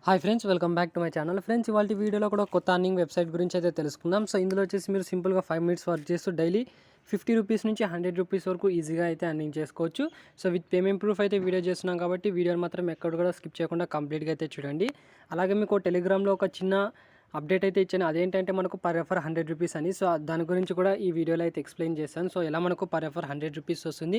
Hi friends, welcome back to my channel. Friends, ఇవాళ వీడియోలో కూడా కొత్త అర్నింగ్ వెబ్సైట్ గురించి అయితే తెలుసుకుందాం. సో ఇందులో వచ్చేసి మీరు సింపుల్గా 5 మినిట్స్ వర్క్ చేస్తూ డైలీ 50 రూపీస్ నుంచి 100 రూపీస్ వరకు ఈజీగా అయితే అర్నింగ్ చేసుకోవచ్చు. సో విత్ పేమెంట్ ప్రూఫ్ అయితే వీడియో చేస్తున్నాం కాబట్టి వీడియోని మాత్రం ఎక్కడ కూడా స్కిప్ చేయకుండా కంప్లీట్గా అయితే చూడండి. అలాగే మీకు టెలిగ్రామ్లో ఒక చిన్న అప్డేట్ అయితే ఇచ్చాను. అదేంటంటే మనకు పర్ రెఫర్ 100 రూపీస్ అని. సో దాని గురించి కూడా ఈ వీడియోలో అయితే ఎక్స్ప్లెయిన్ చేస్తాను. సో ఎలా మనకు పర్ రెఫర్ 100 రూపీస్ వస్తుంది,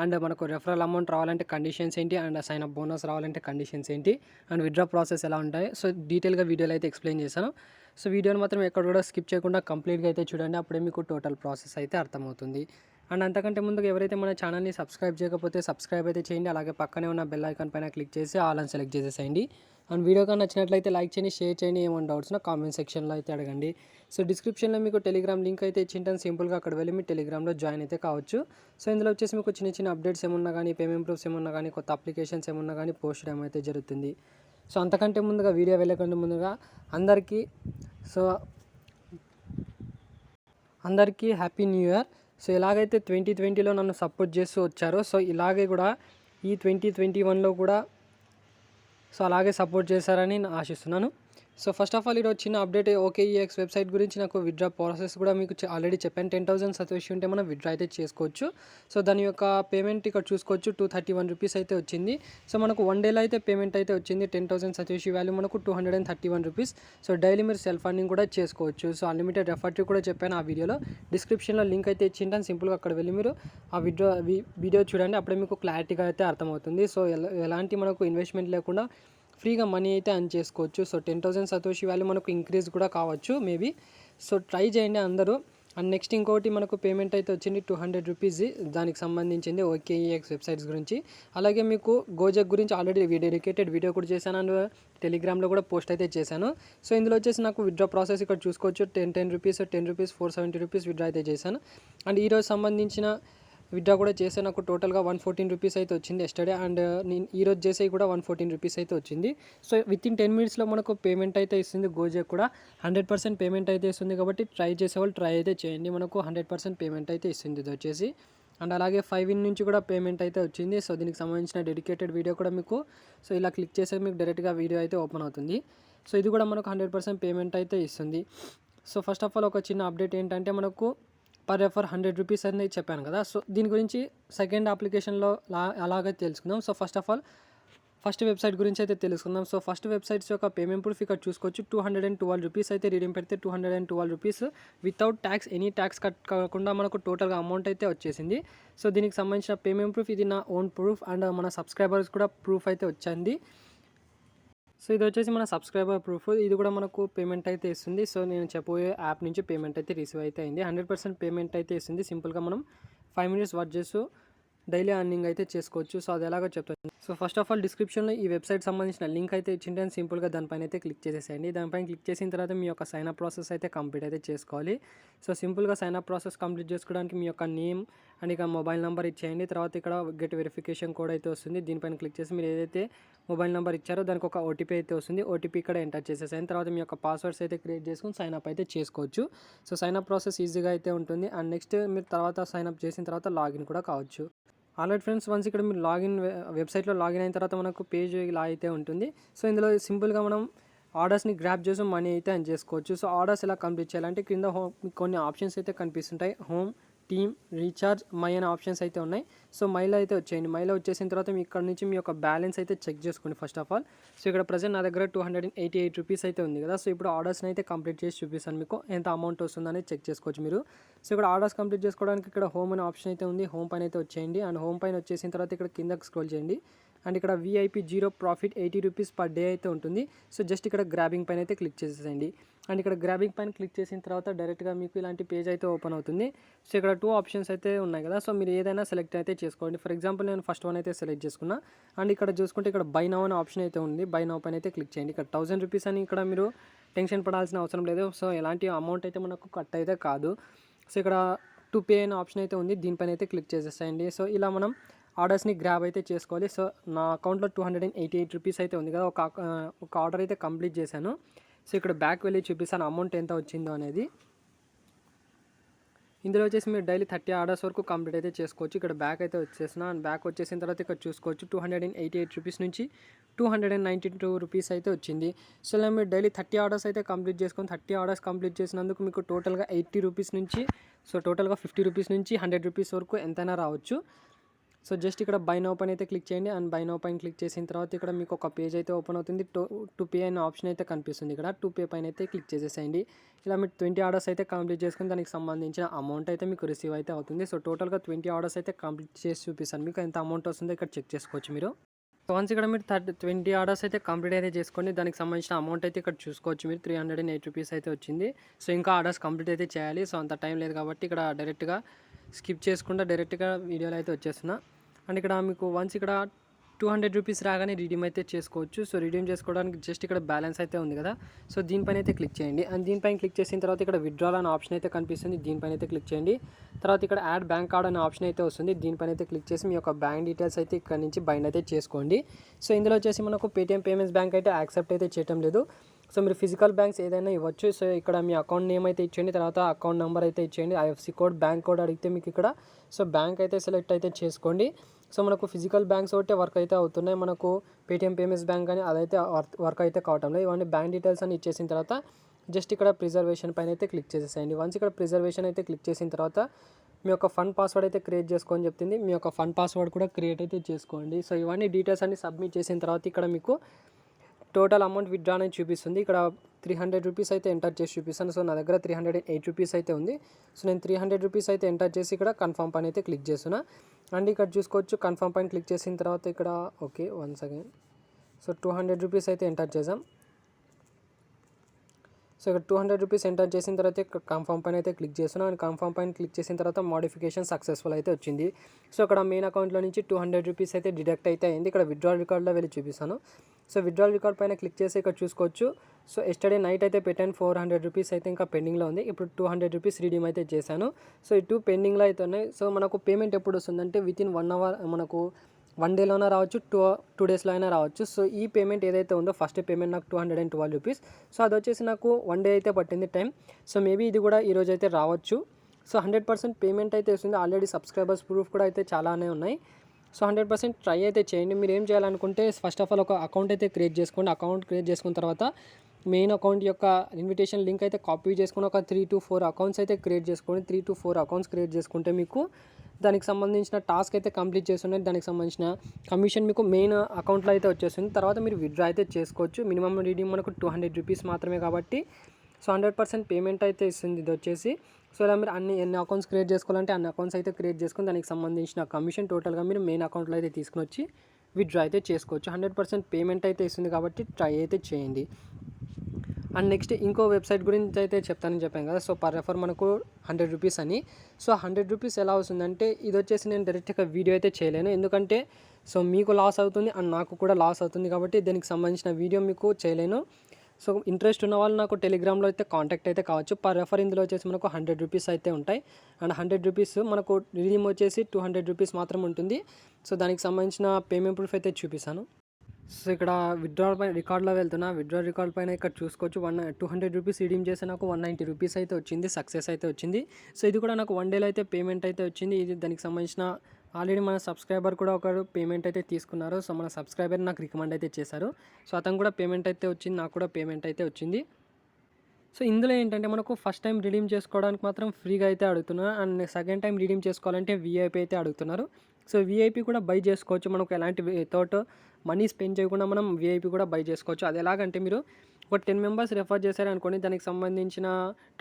అండ్ మనకు రెఫరల్ అమౌంట్ రావాలంటే కండిషన్స్ ఏంటి, అండ్ సైన్ అప్ బోనస్ రావాలంటే కండిషన్స్ ఏంటి, అండ్ విత్డ్రా ప్రాసెస్ ఎలా ఉంటాయి, సో డీటెయిల్గా వీడియోలో అయితే ఎక్స్ప్లెయిన్ చేశాను. సో వీడియోని మాత్రం ఎక్కడ కూడా స్కిప్ చేయకుండా కంప్లీట్గా అయితే చూడండి. అప్పుడే మీకు టోటల్ ప్రాసెస్ అయితే అర్థమవుతుంది. అండ్ అంతకంటే ముందుగా ఎవరైతే మన ఛానల్ని సబ్స్క్రైబ్ చేయకపోతే సబ్స్క్రైబ్ అయితే చేయండి. అలాగే పక్కనే ఉన్న బెల్ ఐకాన్ పైన క్లిక్ చేసి ఆల్ అని సెలెక్ట్ చేసేసేయండి. అండ్ వీడియో కానీ నచ్చినట్లయితే లైక్ చేయండి, షేర్ చేయండి. ఏమైనా డౌట్స్ నా కామెంట్ సెక్షన్లో అయితే అడగండి. సో డిస్క్రిప్షన్లో మీకు టెలిగ్రామ్ లింక్ అయితే ఇచ్చింటాను. సింపుల్గా అక్కడ వెళ్ళి మీ టెలిగ్రామ్లో జాయిన్ అయితే కావచ్చు. సో ఇందులో వచ్చేసి మీకు చిన్న చిన్న అప్డేట్స్ ఏమున్నా కానీ, పేమెంట్ ప్రూఫ్స్ ఏమున్నా కానీ, కొత్త అప్లికేషన్స్ ఏమున్నా కానీ పోస్ట్ చేయడం అయితే జరుగుతుంది. సో అంతకంటే ముందుగా వీడియో వెళ్ళకంటే ముందుగా అందరికీ హ్యాపీ న్యూ ఇయర్. సో ఎలాగైతే 2020లో నన్ను సపోర్ట్ చేస్తూ వచ్చారో, సో ఇలాగే కూడా ఈ 2021లో కూడా సో అలాగే సపోర్ట్ చేశారని నేను ఆశిస్తున్నాను. సో ఫస్ట్ ఆఫ్ ఆల్ ఈరోజు చిన్న అప్డేట్, ఓకేఈఎక్స్ వెబ్సైట్ గురించి నాకు విత్డ్రా ప్రాసెస్ కూడా మీకు ఆల్రెడీ చెప్పాను. 10,000 సతోషి ఉంటే మనం విత్డ్రా అయితే చేసుకోవచ్చు. సో దాని యొక్క పేమెంట్ ఇక్కడ చూసుకోవచ్చు, 231 రూపీస్ అయితే వచ్చింది. సో మనకు 1 డేలో అయితే పేమెంట్ అయితే వచ్చింది. 10,000 సతోషి వాల్యూ మనకు 231 రూపీస్. సో డైలీ మీరు సెల్ఫ్ అర్నింగ్ కూడా చేసుకోవచ్చు. సో అన్లిమిటెడ్ రెఫర్ కూడా చెప్పాను ఆ వీడియోలో. డిస్క్రిప్షన్లో లింక్ అయితే ఇచ్చింటాను. సింపుల్గా అక్కడ వెళ్ళి మీరు ఆ వీడియో చూడండి. అప్పుడే మీకు క్లారిటీగా అయితే అర్థమవుతుంది. సో ఎలాంటి మనకు ఇన్వెస్ట్మెంట్ లేకుండా ఫ్రీగా మనీ అయితే అర్న్ చేసుకోవచ్చు. సో 10,000 సతోషి వాల్యూ మనకు ఇంక్రీజ్ కూడా కావచ్చు మేబీ. సో ట్రై చేయండి అందరూ. అండ్ నెక్స్ట్ ఇంకోటి మనకు పేమెంట్ అయితే వచ్చింది 200 రూపీస్, దానికి సంబంధించింది ఓకేఈఎక్స్ వెబ్సైట్స్ గురించి. అలాగే మీకు గోజెక్ గురించి ఆల్రెడీ డెడికేటెడ్ వీడియో కూడా చేశాను, అండ్ టెలిగ్రామ్లో కూడా పోస్ట్ అయితే చేశాను. సో ఇందులో వచ్చేసి నాకు విత్డ్రా ప్రాసెస్ ఇక్కడ చూసుకోవచ్చు. 10 రూపీస్ 470 రూపీస్ విత్డ్రా అయితే చేశాను. అండ్ ఈరోజు సంబంధించిన విత్డ్రా కూడా చేస్తే నాకు టోటల్గా 114 రూపీస్ అయితే వచ్చింది ఎస్టర్డే. అండ్ నేను ఈరోజు చేసే కూడా 114 రూపీస్ అయితే వచ్చింది. సో వితిన్ 10 మినిట్స్లో మనకు పేమెంట్ అయితే ఇస్తుంది. గోజెక్ కూడా 100% పేమెంట్ అయితే ఇస్తుంది. కాబట్టి ట్రై చేసేవాళ్ళు ట్రై అయితే చేయండి. మనకు 100% పేమెంట్ అయితే ఇస్తుంది ఇది వచ్చేసి. అండ్ అలాగే 5 నుంచి కూడా పేమెంట్ అయితే వచ్చింది. సో దీనికి సంబంధించిన డెడికేటెడ్ వీడియో కూడా మీకు, సో ఇలా క్లిక్ చేస్తే మీకు డైరెక్ట్గా వీడియో అయితే ఓపెన్ అవుతుంది. సో ఇది కూడా మనకు 100% పేమెంట్ అయితే ఇస్తుంది. సో ఫస్ట్ ఆఫ్ ఆల్ ఒక చిన్న అప్డేట్ ఏంటంటే, మనకు పర్ రెఫర్ 100 రూపీస్ అనేది చెప్పాను కదా. సో దీని గురించి సెకండ్ అప్లికేషన్లో అలాగే తెలుసుకుందాం. సో ఫస్ట్ వెబ్సైట్ గురించి అయితే తెలుసుకుందాం. సో ఫస్ట్ వెబ్సైట్స్ యొక్క పేమెంట్ ప్రూఫ్ ఇక్కడ చూసుకోవచ్చు. 212 రూపీస్ అయితే రీడింగ్ పెడితే 212 rupees without tax, any tax cut కాకుండా మనకు టోటల్గా అమౌంట్ అయితే వచ్చేసింది. సో దీనికి సంబంధించిన పేమెంట్ ప్రూఫ్ ఇది నా ఓన్ ప్రూఫ్, అండ్ మన సబ్స్క్రైబర్స్ కూడా ప్రూఫ్ అయితే వచ్చింది. సో ఇది వచ్చేసి మన సబ్స్క్రైబర్ ప్రూఫ్. ఇది కూడా మనకు పేమెంట్ అయితే ఇస్తుంది. సో నేను చెప్పబోయే యాప్ నుంచి పేమెంట్ అయితే రిసీవ్ అయితే అయింది. 100% పేమెంట్ అయితే ఇస్తుంది. సింపుల్గా మనం 5 మినిట్స్ వర్క్ చేస్తూ డైలీ అర్నింగ్ అయితే చేసుకోవచ్చు. సో అది ఎలాగో చెప్తాను. సో ఫస్ట్ ఆఫ్ ఆల్ డిస్క్రిప్షన్లో ఈ వెబ్సైట్ సంబంధించిన లింక్ అయితే ఇచ్చింటే సింపుల్గా దానిపైన అయితే క్లిక్ చేసేసేయండి. దానిపైన క్లిక్ చేసిన తర్వాత మీ యొక్క సైన్ అప్ ప్రాసెస్ అయితే కంప్లీట్ అయితే చేసుకోవాలి. సో సింపుల్గా సైన్ అప్ ప్రాసెస్ కంప్లీట్ చేసుకోవడానికి మీ యొక్క నేమ్ అండ్ ఇక మొబైల్ నెంబర్ ఇచ్చేయండి. తర్వాత ఇక్కడ గెట్ వెరిఫికేషన్ కోడ్ అయితే వస్తుంది. దీనిపైన క్లిక్ చేసి మీరు ఏదైతే మొబైల్ నెంబర్ ఇచ్చారో దానికి ఒక ఓటీపీ అయితే వస్తుంది. ఓటీపీ ఇక్కడ ఎంటర్ చేసేసాను. తర్వాత మీ యొక్క పాస్వర్డ్స్ అయితే క్రియేట్ చేసుకుని సైన్ అప్ అయితే చేసుకోవచ్చు. సో సైన్ అప్ ప్రాసెస్ ఈజీగా అయితే ఉంటుంది. అండ్ నెక్స్ట్ మీరు తర్వాత సైన్ అప్ చేసిన తర్వాత లాగిన్ కూడా కావచ్చు. ఆల్రెడీ ఫ్రెండ్స్, వన్స్ ఇక్కడ మీరు వెబ్సైట్లో లాగిన్ అయిన తర్వాత మనకు పేజ్ ఇలా అయితే ఉంటుంది. సో ఇందులో సింపుల్గా మనం ఆర్డర్స్ని గ్రాప్ చేసి మనీ అయితే అర్న్ చేసుకోవచ్చు. సో ఆర్డర్స్ ఎలా కంప్లీట్ చేయాలంటే కింద కొన్ని ఆప్షన్స్ అయితే కనిపిస్తుంటాయి. హోమ్, టీమ్, రీఛార్జ్, మై అనే ఆప్షన్స్ అయితే ఉన్నాయి. సో మైలో అయితే వచ్చేయండి. మైలో వచ్చేసిన తర్వాత మీ ఇక్కడ నుంచి మీ యొక్క బ్యాలెన్స్ అయితే చెక్ చేసుకోండి ఫస్ట్ ఆఫ్ ఆల్. సో ఇక్కడ ప్రజెంట్ నా దగ్గర 288 రూపీస్ అయితే ఉంది కదా. సో ఇప్పుడు ఆర్డర్స్ని అయితే కంప్లీట్ చేసి చూపిస్తాను మీకు ఎంత అమౌంట్ వస్తుందని చెక్ చేసుకోవచ్చు మీరు. సో ఇక్కడ ఆర్డర్స్ కంప్లీట్ చేసుకోవడానికి ఇక్కడ హోమ్ అనే ఆప్షన్ అయితే ఉంది. హోమ్ పైన అయితే వచ్చేయండి. అండ్ హోమ్ పైన వచ్చేసిన తర్వాత ఇక్కడ కిందకి స్క్రోల్ చేయండి. అండ్ ఇక్కడ VIP 0 profit 80 rupees per day అయితే ఉంటుంది. సో జస్ట్ ఇక్కడ గ్రాబింగ్ పైన అయితే క్లిక్ చేసేయండి. అండ్ ఇక్కడ గ్రాబింగ్ పైన క్లిక్ చేసిన తర్వాత డైరెక్ట్గా మీకు ఇలాంటి పేజ్ అయితే ఓపెన్ అవుతుంది. సో ఇక్కడ 2 ఆప్షన్స్ అయితే ఉన్నాయి కదా. సో మీరు ఏదైనా సెలెక్ట్ అయితే చేసుకోండి. ఫర్ ఎగ్జాంపుల్ నేను ఫస్ట్ వన్ అయితే సెలెక్ట్ చేసుకున్నా. అండ్ ఇక్కడ చూసుకుంటే ఇక్కడ బై నౌ అనే ఆప్షన్ అయితే ఉంది. బై నౌ పైన అయితే క్లిక్ చేయండి. ఇక్కడ 1000 రూపీస్ అని ఇక్కడ మీరు టెన్షన్ పడాల్సిన అవసరం లేదు. సో ఎలాంటి అమౌంట్ అయితే మనకు కట్ అయితే కాదు. సో ఇక్కడ టు పే అనే ఆప్షన్ అయితే ఉంది. దీనిపైన అయితే క్లిక్ చేసేసేయండి. సో ఇలా మనం ఆర్డర్స్ని గ్రాబ్ అయితే చేసుకోవాలి. సో నా అకౌంట్లో 288 రూపీస్ అయితే ఉంది కదా. ఒక ఆర్డర్ అయితే కంప్లీట్ చేశాను. సో ఇక్కడ బ్యాక్ వెళ్ళి చూపిస్తాను అమౌంట్ ఎంత వచ్చిందో అనేది. ఇందులో వచ్చేసి మీరు డైలీ 30 ఆర్డర్స్ వరకు కంప్లీట్ అయితే చేసుకోవచ్చు. ఇక్కడ బ్యాక్ అయితే వచ్చేసిన అండ్ బ్యాక్ వచ్చేసిన తర్వాత ఇక్కడ చూసుకోవచ్చు 288 రూపీస్ నుంచి 292 రూపీస్ అయితే వచ్చింది. సో ఇలా మీరు డైలీ 30 ఆర్డర్స్ అయితే కంప్లీట్ చేసుకొని 30 ఆర్డర్స్ కంప్లీట్ చేసినందుకు మీకు టోటల్గా 80 రూపీస్ నుంచి సో టోటల్గా 50 రూపీస్ నుంచి 100 రూపీస్ వరకు ఎంతైనా రావచ్చు. సో జస్ట్ ఇక్కడ బై నౌ పైన అయితే క్లిక్ చేయండి అండ్ బై నౌ పైన క్లిక్ చేసిన తర్వాత ఇక్కడ మీకు ఒక పేజ్ అయితే ఓపెన్ అవుతుంది. టు పే అనే ఆప్షన్ అయితే కనిపిస్తుంది. ఇక్కడ టు పే పైన అయితే క్లిక్ చేసేసేయండి. ఇలా మీరు 20 ఆర్డర్స్ అయితే కంప్లీట్ చేసుకుని దానికి సంబంధించిన అమౌంట్ అయితే మీకు రిసీవ్ అయితే అవుతుంది. సో టోటల్గా 20 ఆర్డర్స్ అయితే కంప్లీట్ చేసి చూపిస్తాను. మీకు ఎంత అమౌంట్ వస్తుందో ఇక్కడ చెక్ చేసుకోవచ్చు మీరు. సో వన్స్ ఇక్కడ మీరు 20 ఆర్డర్స్ అయితే కంప్లీట్ అయితే చేసుకోండి. దానికి సంబంధించిన అమౌంట్ అయితే ఇక్కడ చూసుకోవచ్చు మీరు 308 రూపీస్ అయితే వచ్చింది. సో ఇంకా ఆర్డర్స్ కంప్లీట్ అయితే చేయాలి. సో అంత టైం లేదు కాబట్టి ఇక్కడ డైరెక్ట్గా స్కిప్ చేసుకుంటా డైరెక్ట్గా వీడియోలో అయితే వచ్చేస్తున్నా. అండ్ ఇక్కడ మీకు వన్స్ ఇక్కడ 200 రూపీస్ రాగానే రిడీమ్ అయితే చేసుకోవచ్చు. సో రిడీమ్ చేసుకోవడానికి జస్ట్ ఇక్కడ బ్యాలెన్స్ అయితే ఉంది కదా, సో దీనిపైన అయితే క్లిక్ చేయండి. అండ్ దీనిపైన క్లిక్ చేసిన తర్వాత ఇక్కడ విత్డ్రాల్ అనే ఆప్షన్ అయితే కనిపిస్తుంది. దీనిపైన అయితే క్లిక్ చేయండి. తర్వాత ఇక్కడ యాడ్ బ్యాంక్ కార్డ్ అనే ఆప్షన్ అయితే వస్తుంది. దీనిపైన అయితే క్లిక్ చేసి మీ యొక్క బ్యాంక్ డీటెయిల్స్ అయితే ఇక్కడ నుంచి బైండ్ అయితే చేసుకోండి. సో ఇందులో వచ్చేసి మనకు పేటీఎం పేమెంట్స్ బ్యాంక్ అయితే యాక్సెప్ట్ అయితే చేయడం లేదు. సో మీరు ఫిజికల్ బ్యాంక్స్ ఏదైనా ఇవ్వచ్చు. సో ఇక్కడ మీ అకౌంట్ నేమ్ అయితే ఇచ్చేయండి, తర్వాత అకౌంట్ నెంబర్ అయితే ఇచ్చేయండి, ఐఎఫ్సి కోడ్, బ్యాంక్ కోడ్ అడిగితే మీకు ఇక్కడ సో బ్యాంక్ అయితే సెలెక్ట్ అయితే చేసుకోండి. సో మనకు ఫిజికల్ బ్యాంక్స్ ఒకటే వర్క్ అయితే అవుతున్నాయి, మనకు పేటీఎం పేమెంట్స్ బ్యాంక్ అని అదైతే వర్క్ అయితే కావటం లేదు. ఇవన్నీ బ్యాంక్ డీటెయిల్స్ అని ఇచ్చేసిన తర్వాత జస్ట్ ఇక్కడ ప్రిజర్వేషన్ పైన అయితే క్లిక్ చేసేసేయండి. వన్స్ ఇక్కడ ప్రిజర్వేషన్ అయితే క్లిక్ చేసిన తర్వాత మీ యొక్క ఫండ్ పాస్వర్డ్ అయితే క్రియేట్ చేసుకోని చెప్తుంది. మీ యొక్క ఫండ్ పాస్వర్డ్ కూడా క్రియేట్ అయితే చేసుకోండి. సో ఇవన్నీ డీటెయిల్స్ అన్ని సబ్మిట్ చేసిన తర్వాత ఇక్కడ మీకు టోటల్ అమౌంట్ విత్డ్రా అనేది చూపిస్తుంది. ఇక్కడ 300 రూపీస్ అయితే ఎంటర్ చేసి చూపిస్తాను. సో నా దగ్గర 308 రూపీస్ అయితే ఉంది. సో నేను 300 రూపీస్ అయితే ఎంటర్ చేసి ఇక్కడ కన్ఫర్మ్ పైన అయితే క్లిక్ చేస్తున్నా. అండ్ ఇక్కడ చూసుకోవచ్చు కన్ఫర్మ్ పైన క్లిక్ చేసిన తర్వాత ఇక్కడ okay once again so 200 rupees అయితే ఎంటర్ చేసాం. సో ఇక్కడ 200 రూపీస్ ఎంటర్ చేసిన తర్వాత కన్ఫర్మ్ పైన అయితే క్లిక్ చేస్తున్నాను. అండ్ కన్ఫర్మ్ పైన క్లిక్ చేసిన తర్వాత మోడిఫికేషన్ సక్సెస్ఫుల్ అయితే వచ్చింది. సో ఇక్కడ మెయిన్ అకౌంట్లో నుంచి 200 రూపీస్ అయితే డిడక్ట్ అయితే అయింది. ఇక్కడ విత్డ్రాల్ రికార్డ్లో వెళ్ళి చూపిస్తాను. సో విత్డ్రాల్ రికార్డ్ పైన క్లిక్ చేసి ఇక్కడ చూసుకోవచ్చు. సో ఎస్టర్డే నైట్ అయితే పెట్టాను, 400 రూపీస్ అయితే ఇంకా పెండింగ్లో ఉంది. ఇప్పుడు 200 రూపీస్ రిడీమ్ అయితే చేశాను. సో ఈ 2 పెండింగ్లో అయితే ఉన్నాయి. సో మనకు పేమెంట్ ఎప్పుడు వస్తుందంటే వితిన్ 1 అవర్, మనకు 1 డేలోనే రావచ్చు, 2 డేస్లో అయినా రావచ్చు. సో ఈ పేమెంట్ ఏదైతే ఉందో ఫస్ట్ పేమెంట్ నాకు 212 రూపీస్. సో అది వచ్చేసి నాకు 1 డే అయితే పట్టింది టైం. సో మేబీ ఇది కూడా ఈరోజు అయితే రావచ్చు. సో 100% పేమెంట్ అయితే వస్తుంది. ఆల్రెడీ సబ్స్క్రైబర్స్ ప్రూఫ్ కూడా అయితే చాలానే ఉన్నాయి. సో 100% ట్రై అయితే చేయండి. మీరు ఏం చేయాలనుకుంటే ఫస్ట్ ఆఫ్ ఆల్ ఒక అకౌంట్ అయితే క్రియేట్ చేసుకోండి. అకౌంట్ క్రియేట్ చేసుకున్న తర్వాత మెయిన్ అకౌంట్ యొక్క ఇన్విటేషన్ లింక్ అయితే కాపీ చేసుకుని ఒక 3 to 4 అకౌంట్స్ అయితే క్రియేట్ చేసుకోండి. 3 to 4 అకౌంట్స్ క్రియేట్ చేసుకుంటే మీకు దానికి సంబంధించిన టాస్క్ అయితే కంప్లీట్ చేస్తుండే, దానికి సంబంధించిన కమిషన్ మీకు మెయిన్ అకౌంట్లో అయితే వచ్చేస్తుంది. తర్వాత మీరు విత్డ్రా అయితే చేసుకోవచ్చు. మినిమం రీడింగ్ మనకు 200 రూపీస్ మాత్రమే కాబట్టి సో 100% పేమెంట్ అయితే ఇస్తుంది ఇది వచ్చేసి. సో ఇలా మీరు ఎన్ని అకౌంట్స్ క్రియేట్ చేసుకోవాలంటే అన్ని అకౌంట్స్ అయితే క్రియేట్ చేసుకొని దానికి సంబంధించిన కమిషన్ టోటల్గా మీరు మెయిన్ అకౌంట్లో అయితే తీసుకుని వచ్చి విత్డ్రా అయితే చేసుకోవచ్చు. 100% పేమెంట్ అయితే ఇస్తుంది కాబట్టి ట్రై అయితే చేయండి. అండ్ నెక్స్ట్ ఇంకో వెబ్సైట్ గురించి అయితే చెప్తానని చెప్పాను కదా. సో పర్ రెఫర్ మనకు 100 రూపీస్ అని. సో 100 రూపీస్ ఎలా వస్తుందంటే ఇది వచ్చేసి నేను డైరెక్ట్గా వీడియో అయితే చేయలేను, ఎందుకంటే సో మీకు లాస్ అవుతుంది అండ్ నాకు కూడా లాస్ అవుతుంది కాబట్టి దీనికి సంబంధించిన వీడియో మీకు చేయలేను. సో ఇంట్రెస్ట్ ఉన్న వాళ్ళు నాకు టెలిగ్రామ్లో అయితే కాంటాక్ట్ అయితే కావచ్చు. పర్ రెఫర్ ఇందులో వచ్చేసి మనకు 100 రూపీస్ అయితే ఉంటాయి. అండ్ 100 రూపీస్ మనకు రిడీమ్ వచ్చేసి 200 రూపీస్ మాత్రం ఉంటుంది. సో దానికి సంబంధించిన పేమెంట్ ప్రూఫ్ అయితే చూపిస్తాను. సో ఇక్కడ విత్డ్రాల్ పైన రికార్డ్లో వెళ్తున్నా. విత్డ్రాల్ రికార్డ్ పైన ఇక్కడ చూసుకోవచ్చు 200 రూపీస్ రిడీమ్ చేస్తే నాకు 190 రూపీస్ అయితే వచ్చింది, సక్సెస్ అయితే వచ్చింది. సో ఇది కూడా నాకు 1 డేలో అయితే పేమెంట్ అయితే వచ్చింది. ఇది దానికి సంబంధించిన ఆల్రెడీ మన సబ్స్క్రైబర్ కూడా ఒకరు పేమెంట్ అయితే తీసుకున్నారు. సో మన సబ్స్క్రైబర్ నాకు రికమెండ్ అయితే చేశారు. సో అతను కూడా పేమెంట్ అయితే వచ్చింది, నాకు కూడా పేమెంట్ అయితే వచ్చింది. సో ఇందులో ఏంటంటే మనకు ఫస్ట్ టైం రిడీమ్ చేసుకోవడానికి మాత్రం ఫ్రీగా అయితే అడుగుతున్నారు. అండ్ సెకండ్ టైం రిడీమ్ చేసుకోవాలంటే వీఐపీ అయితే అడుగుతున్నారు. సో వీఐపీ కూడా బై చేసుకోవచ్చు. మనకు ఎలాంటి వితౌట్ మనీ స్పెండ్ చేయకుండా మనం వీఐపీ కూడా బై చేసుకోవచ్చు. అది ఎలాగంటే మీరు ఒక 10 మెంబర్స్ రెఫర్ చేశారనుకోండి, దానికి సంబంధించిన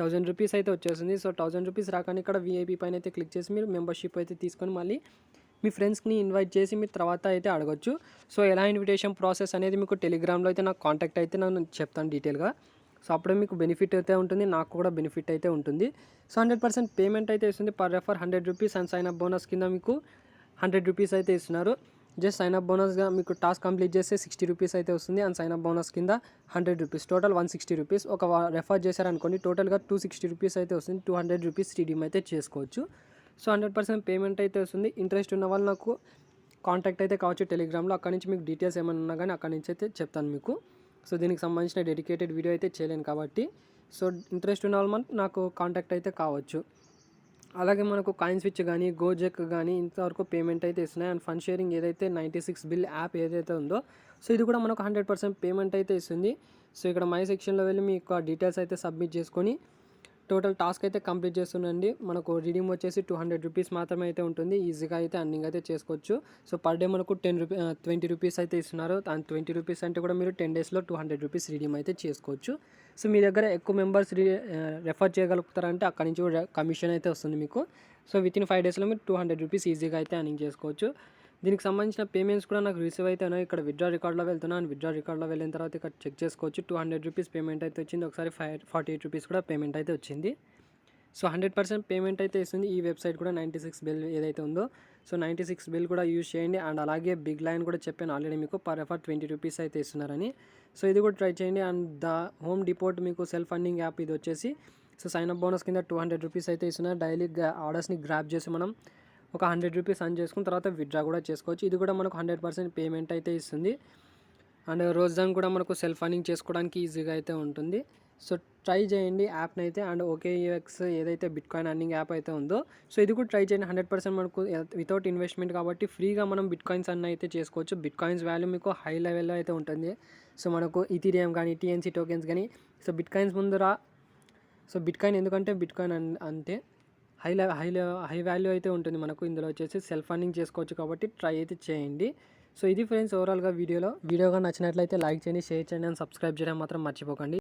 1000 రూపీస్ అయితే వచ్చేస్తుంది. సో 1000 రూపీస్ రాగానే ఇక్కడ వీఐపీ పైన అయితే క్లిక్ చేసి మీరు మెంబర్షిప్ అయితే తీసుకొని మళ్ళీ మీ ఫ్రెండ్స్ని ఇన్వైట్ చేసి మీరు తర్వాత అయితే అడగొచ్చు. సో ఎలా ఇన్విటేషన్ ప్రాసెస్ అనేది మీకు టెలిగ్రామ్లో అయితే నాకు కాంటాక్ట్ అయితే నేను చెప్తాను డీటెయిల్గా. సో అప్పుడే మీకు బెనిఫిట్ అయితే ఉంటుంది, నాకు కూడా బెనిఫిట్ అయితే ఉంటుంది. సో 100% పేమెంట్ అయితే ఇస్తుంది. Per refer 100 rupees and sign up bonus కింద మీకు 100 రూపీస్ అయితే ఇస్తున్నారు. జస్ట్ సైన్ అప్ బోనస్గా మీకు టాస్క్ కంప్లీట్ చేస్తే 60 రూపీస్ అయితే వస్తుంది. అండ్ సైన్ అప్ బోనస్ కింద 100 రూపీస్, టోటల్ 160 రూపీస్. ఒక రెఫర్ చేశారనుకోండి టోటల్గా 260 రూపీస్ అయితే వస్తుంది. 200 రూపీస్ రిడీమ్ అయితే చేసుకోవచ్చు. సో 100% పేమెంట్ అయితే వస్తుంది. ఇంట్రెస్ట్ ఉన్న వాళ్ళు నాకు కాంటాక్ట్ అయితే కావచ్చు టెలిగ్రామ్లో. అక్కడ నుంచి మీకు డీటెయిల్స్ ఏమైనా ఉన్నా కానీ అక్కడ నుంచి అయితే చెప్తాను మీకు. సో దీనికి సంబంధించిన డెడికేటెడ్ వీడియో అయితే చేయలేను కాబట్టి సో ఇంట్రెస్ట్ ఉన్న వాళ్ళు నాకు కాంటాక్ట్ అయితే కావచ్చు. అలాగే మనకు కాయిన్ స్విచ్ కానీ గోజెక్ కానీ ఇంతవరకు పేమెంట్ అయితే ఇస్తున్నాయి. అండ్ ఫండ్ షేరింగ్ ఏదైతే 96 బిల్ యాప్ ఏదైతే ఉందో సో ఇది కూడా మనకు 100% పేమెంట్ అయితే ఇస్తుంది. సో ఇక్కడ మై సెక్షన్లో వెళ్ళి మీ యొక్క డీటెయిల్స్ అయితే సబ్మిట్ చేసుకొని టోటల్ టాస్క్ అయితే కంప్లీట్ చేస్తుండండి. మనకు రిడీమ్ వచ్చేసి 200 రూపీస్ మాత్రమే అయితే ఉంటుంది. ఈజీగా అయితే అర్నింగ్ అయితే చేసుకోవచ్చు. సో పర్ డే మనకు 20 రూపీస్ అయితే ఇస్తున్నారు. అండ్ 20 రూపీస్ అంటే కూడా మీరు 10 డేస్లో 200 రూపీస్ రిడీమ్ అయితే చేసుకోవచ్చు. సో మీ దగ్గర ఎక్కువ మెంబర్స్ రెఫర్ చేయగలుగుతారంటే అక్కడి నుంచి కూడా కమిషన్ అయితే వస్తుంది మీకు. సో వితిన్ 5 డేస్లో మీరు 200 రూపీస్ ఈజీగా అయితే అర్నింగ్ చేసుకోవచ్చు. దీనికి సంబంధించిన పేమెంట్స్ కూడా నాకు రిసీవ్ అయితే ఉన్నాయి. ఇక్కడ విత్డ్రా రికార్డ్లో వెళ్తున్నాను. విత్డ్రా రికార్డ్లో వెళ్ళిన తర్వాత ఇక్కడ చెక్ చేసుకోవచ్చు. 200 రూపీస్ పేమెంట్ అయితే వచ్చింది. ఒకసారి 48 రూపీస్ కూడా పేమెంట్ అయితే వచ్చింది. సో 100% పేమెంట్ అయితే ఇస్తుంది ఈ వెబ్సైట్ కూడా. 96 బిల్ ఏదైతే ఉందో సో 96 బిల్ కూడా యూజ్ చేయండి. అండ్ అలాగే బిగ్ లైన్ కూడా చెప్పాను ఆల్రెడీ మీకు పర్ రెఫర్ 20 రూపీస్ అయితే ఇస్తున్నారని. సో ఇది కూడా ట్రై చేయండి. అండ్ ద హోమ్ డిపోట్ మీకు సెల్ఫ్ ఫండింగ్ యాప్ ఇది వచ్చేసి సో సైన్ అప్ బోనస్ కింద 200 రూపీస్ అయితే ఇస్తున్నారు. డైలీ ఆర్డర్స్ని గ్రాప్ చేసి మనం ఒక 100 రూపీస్ అర్న్ చేసుకున్న తర్వాత విత్డ్రా కూడా చేసుకోవచ్చు. ఇది కూడా మనకు 100% పేమెంట్ అయితే ఇస్తుంది. అండ్ రోజుదాన్ కూడా మనకు సెల్ఫ్ ఫండింగ్ చేసుకోవడానికి ఈజీగా అయితే ఉంటుంది. సో ట్రై చేయండి యాప్ని అయితే. అండ్ OKX ఏదైతే బిట్కాయిన్ అర్నింగ్ యాప్ అయితే ఉందో సో ఇది కూడా ట్రై చేయండి. 100% మనకు వితౌట్ ఇన్వెస్ట్మెంట్ కాబట్టి ఫ్రీగా మనం బిట్కాయిన్స్ అన్న అయితే చేసుకోవచ్చు. బిట్కాయిన్స్ వాల్యూ మీకు హై లెవెల్లో అయితే ఉంటుంది. సో మనకు ఇథీరియం కానీ TNC టోకెన్స్ కానీ సో బిట్కాయిన్స్ ముందర సో బిట్కాయిన్ ఎందుకంటే బిట్కాయిన్ అంటే హై వాల్యూ అయితే ఉంటుంది మనకు. ఇందులో వచ్చేసి సెల్ఫ్ ఫండింగ్ చేసుకోవచ్చు కాబట్టి ట్రై అయితే చేయండి. సో ఇది ఫ్రెండ్స్ ఓవరాల్గా వీడియో నచ్చినట్లయితే లైక్ చేయండి, షేర్ చేయండి అండ్ సబ్స్క్రైబ్ చేయడం మాత్రం మర్చిపోకండి.